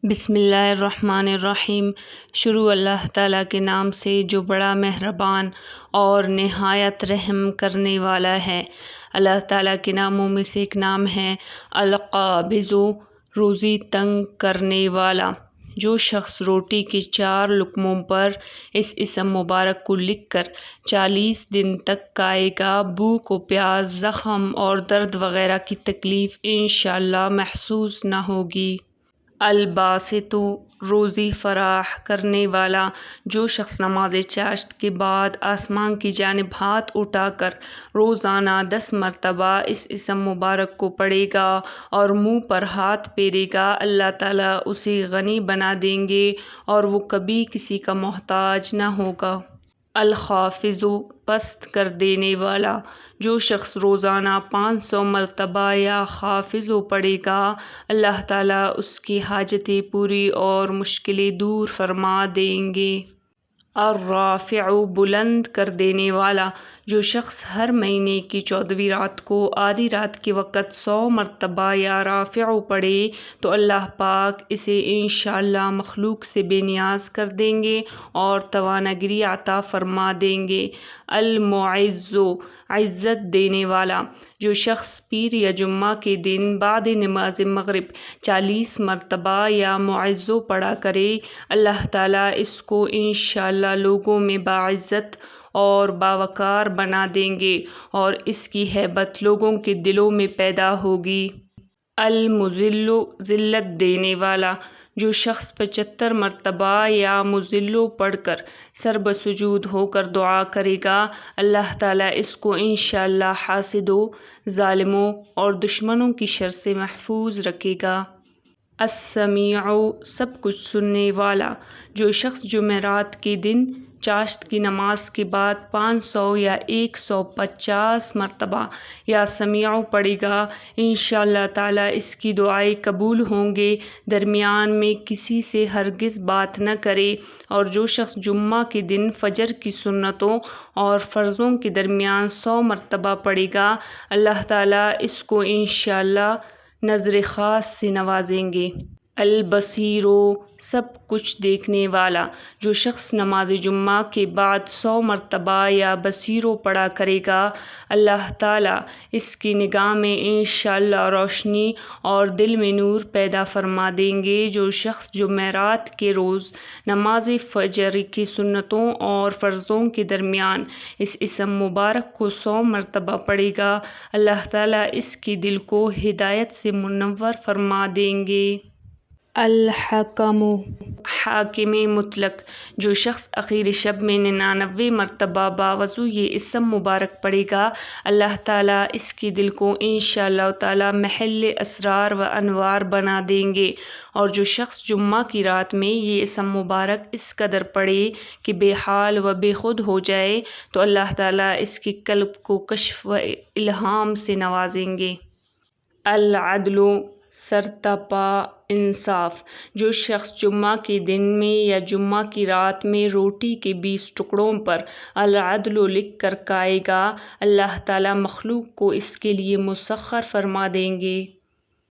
بسم اللہ الرحمن الرحیم۔ شروع اللہ تعالیٰ کے نام سے جو بڑا مہربان اور نہایت رحم کرنے والا ہے۔ اللہ تعالیٰ کے ناموں میں سے ایک نام ہے القابض، روزی تنگ کرنے والا۔ جو شخص روٹی کے 4 لقموں پر اس اسم مبارک کو لکھ کر 40 دن تک کھائے گا، بھوک و پیاس، زخم اور درد وغیرہ کی تکلیف انشاءاللہ محسوس نہ ہوگی۔ الباسط، روزی فراخ کرنے والا۔ جو شخص نماز چاشت کے بعد آسمان کی جانب ہاتھ اٹھا کر روزانہ 10 مرتبہ اس اسم مبارک کو پڑھے گا اور منہ پر ہاتھ پھیرے گا، اللہ تعالیٰ اسے غنی بنا دیں گے اور وہ کبھی کسی کا محتاج نہ ہوگا۔ الخافض، پست کر دینے والا۔ جو شخص روزانہ 500 مرتبہ یا خافض پڑھے گا، اللہ تعالیٰ اس کی حاجتیں پوری اور مشکلیں دور فرما دیں گے۔ الرافع، بلند کر دینے والا۔ جو شخص ہر مہینے کی 14ویں رات کو آدھی رات کے وقت 100 مرتبہ یا رافع پڑھے تو اللہ پاک اسے انشاءاللہ مخلوق سے بے نیاز کر دیں گے اور توانگری عطا فرما دیں گے۔ المعز، عزت دینے والا۔ جو شخص پیر یا جمعہ کے دن بعد نماز مغرب 40 مرتبہ یا معز پڑھا کرے، اللہ تعالیٰ اس کو انشاءاللہ لوگوں میں باعزت اور باوقار بنا دیں گے اور اس کی ہیبت لوگوں کے دلوں میں پیدا ہوگی۔ المذل، ذلت دینے والا۔ جو شخص 75 مرتبہ یا مذل پڑھ کر سر بسجود ہو کر دعا کرے گا، اللہ تعالیٰ اس کو انشاءاللہ حاسدوں، ظالموں اور دشمنوں کی شر سے محفوظ رکھے گا۔ السمیع، سب کچھ سننے والا۔ جو شخص جمعرات کے دن چاشت کی نماز کے بعد 500 یا 150 مرتبہ یا سمیع پڑھے گا، انشاءاللہ تعالیٰ اس کی دعائیں قبول ہوں گے۔ درمیان میں کسی سے ہرگز بات نہ کرے۔ اور جو شخص جمعہ کے دن فجر کی سنتوں اور فرضوں کے درمیان 100 مرتبہ پڑھے گا، اللہ تعالیٰ اس کو انشاءاللہ نظر خاص سے نوازیں گے۔ البصیر، سب کچھ دیکھنے والا۔ جو شخص نماز جمعہ کے بعد 100 مرتبہ یا بصیر پڑھا کرے گا، اللہ تعالیٰ اس کی نگاہ میں انشاءاللہ روشنی اور دل میں نور پیدا فرما دیں گے۔ جو شخص جمعرات کے روز نماز فجر کی سنتوں اور فرضوں کے درمیان اس اسم مبارک کو 100 مرتبہ پڑھے گا، اللہ تعالیٰ اس کے دل کو ہدایت سے منور فرما دیں گے۔ الحکم، حاکم مطلق۔ جو شخص آخری شب میں 99 مرتبہ باوضو یہ اسم مبارک پڑھے گا، اللہ تعالیٰ اس کے دل کو انشاءاللہ تعالیٰ محل اسرار و انوار بنا دیں گے۔ اور جو شخص جمعہ کی رات میں یہ اسم مبارک اس قدر پڑھے کہ بے حال و بے خود ہو جائے تو اللہ تعالیٰ اس کے قلب کو کشف و الہام سے نوازیں گے۔ العدل، سرتاپا انصاف۔ جو شخص جمعہ کے دن میں یا جمعہ کی رات میں روٹی کے 20 ٹکڑوں پر العدل لکھ کر کھائے گا، اللہ تعالیٰ مخلوق کو اس کے لیے مسخر فرما دیں گے۔